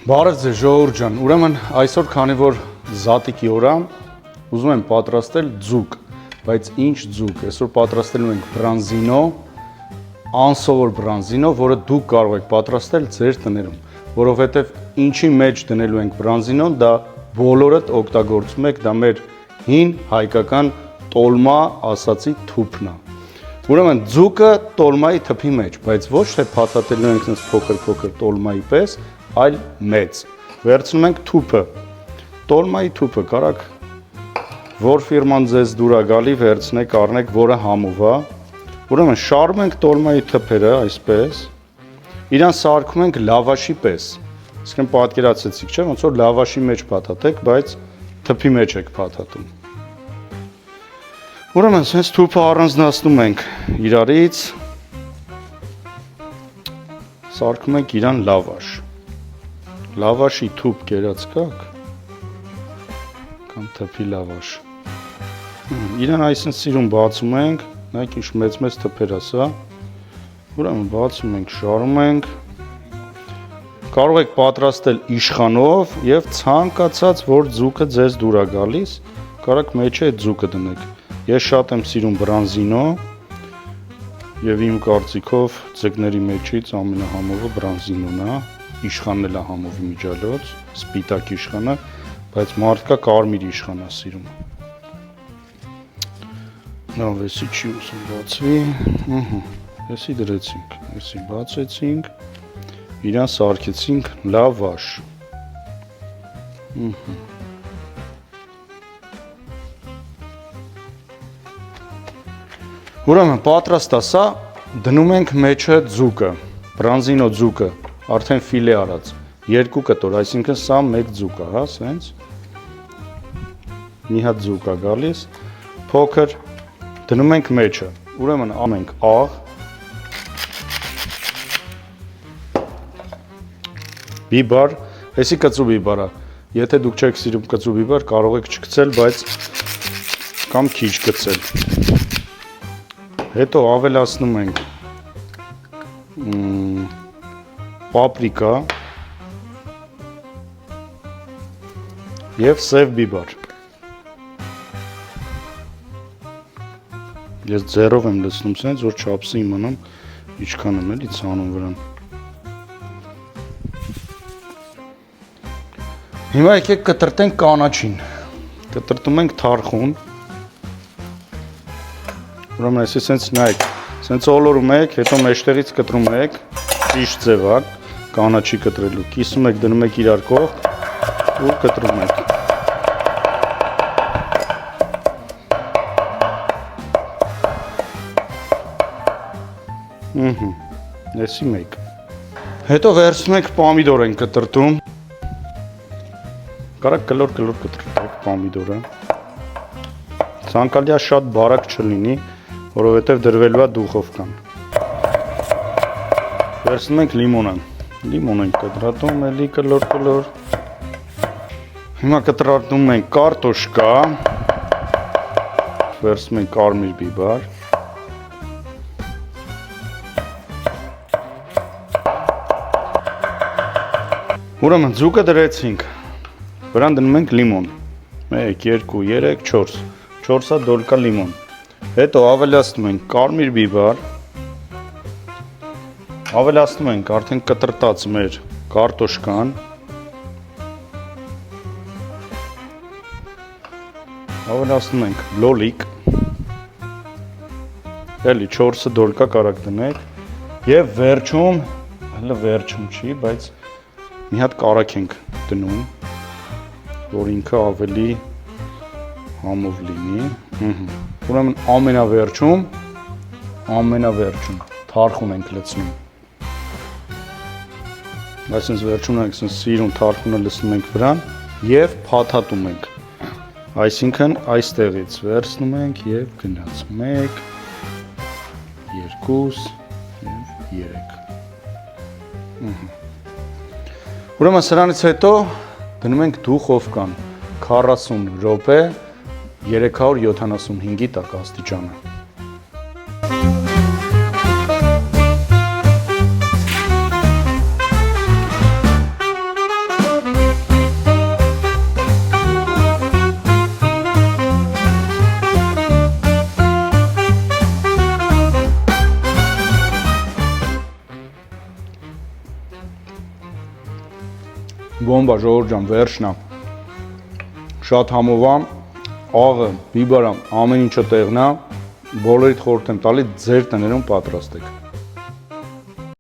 Բարև ձեզ ժողովուրդ ջան, ուրեմն այսօր քանի որ զատիկի օր է, ուզում եմ պատրաստել ձուկ, բայց ինչ ձուկ, այսօր պատրաստելու ենք բրանզինո, անսովոր բրանզինո, որը դուք կարող եք պատրաստել ձեր տներում, որովհետև ինչի մեջ դնելու ենք բրանզինոն, դա բոլորդ օգտագործում եք, դա մեր հին հայկական տոլմա ասացի թուփն է։ Ուրեմն ձուկը տոլմայի թփի մեջ, բայց ոչ թե փաթաթելու ենք այնպես փոքր տոլմայի պես, այլ մեծ։ Վերցնում ենք թուփը, տոլմայի թուփը, կարաք որ ֆիրման ձեզ դուր է գալի, վերցնեք, առնեք, որը համով է։ Ուրեմն շարում ենք տոլմայի թփերը այսպես, իրան սարքում ենք լավաշի պես։ Իսկն պատկերացեցիք, չէ՞, ոնց որ լավաշի մեջ փաթաթեք, բայց թփի մեջ եք փաթաթում։ Ուրեմն sense թուփը առանձնացնում ենք իրարից, սարքում ենք իրան լավաշ։ Լավաշի թուփ կերած կաք, կամ թփի լավաշ։ Իրան այսպես սիրուն բացում ենք, նայեք ինչ մեծ թփեր է սա։ Ուրեմն բացում ենք, շարում ենք։ Կարող եք պատրաստել իշխանով եւ ցանկացած որ ձուկը ձեզ դուր է գալիս, կարաք մեջը այդ ձուկը դնեք։ Ես շատ եմ սիրում բրանզինո եւ իմ կարծիքով ձկների մեջից ամենահամովը բրանզինոն է, իշխանն է համովի միջալոց, սպիտակ իշխանը, բայց մարդկա կարմիր իշխան է սիրում։ Լավ, էսի չի ուզում բացվի, էսի դրեցինք, էսի բացեցինք, իրան սարքեցինք լավաշ։ Ուրեմն պատրաստ է սա, դնում ենք մեջը ձուկը, բրանզինո ձուկը, արդեն ֆիլե արած, 2 կտոր, այսինքն սա 1 ձուկ է, հա, սենց, մի հատ ձուկ է գալիս, փոքր, դնում ենք մեջը, ուրեմն ամենք աղ, բիբար, էսի կծու բիբար է, եթե դուք չեք սիրում կծու բիբար, կարող եք չգցել, բայց կամ քիչ գցել։ Հետո ավելացնում ենք պապրիկա եւ սև բիբար։ Ես ձեռով եմ լցնում սենց, որ չափսը իմանամ ինչքան եմ էլի ցանում վրան։ Հիմա եկեք կտրտենք կանաչին։ Կտրտում ենք թարխուն։ Ուրեմն այսի սենց նայեք, սենց ոլորում եք, հետո մեջտեղից կտրում եք, ճիշտ ձև է, կանաչի կտրելու, կիսում եք, դնում եք իրար կողք ու կտրում եք։ Այսի մեկ։ Հետո վերցնում եք պամիդոր են կտրտում, կարակ կլոր կտրտեք պամիդորը, ցանկալի է շատ բարակ չլինի, որովհետև դրվելու է դուխովկան։ Վերցնում ենք լիմոնը, լիմոն ենք կտրատում, էլի կլոր։ Հիմա կտրատում ենք կարտոշկա, վերցնում ենք կարմիր բիբար, ուրեմն ձուկը դրեցինք, վրան դնում ենք լիմոն, 1, 2, 3, 4, 4 դոլկա լիմոն, հետո ավելացնում ենք կարմիր բիբար, ավելացնում ենք արդեն կտրտած մեր կարտոշկան, ավելացնում ենք լոլիկ, էլի 4 դոլկա կարակ դնեք և վերջում, հələ վերջում չի, բայց մի հատ կարակ ենք դնում, որ ինքը ավելի համով լինի, ուրեմն ամենավերջում թարխուն ենք լցնում, այսինքն վերջում ենք սիրուն թարխունը լցնում ենք վրան և փաթաթում ենք, այսինքն այստեղից վերցնում ենք և գնաց 1, 2 և 3, ուրեմն սրանից հետո դնում ենք դուխովկան 40 րոպե 375-ի տակ աստիճանը։ Բոմբա ժողովուրդ ջան, վերջնա։ Շատ համով եմ, աղը, բիբարը, ամեն ինչը տեղն է, բոլորիդ խորհուրդ եմ տալի ձեր տներում պատրաստեք։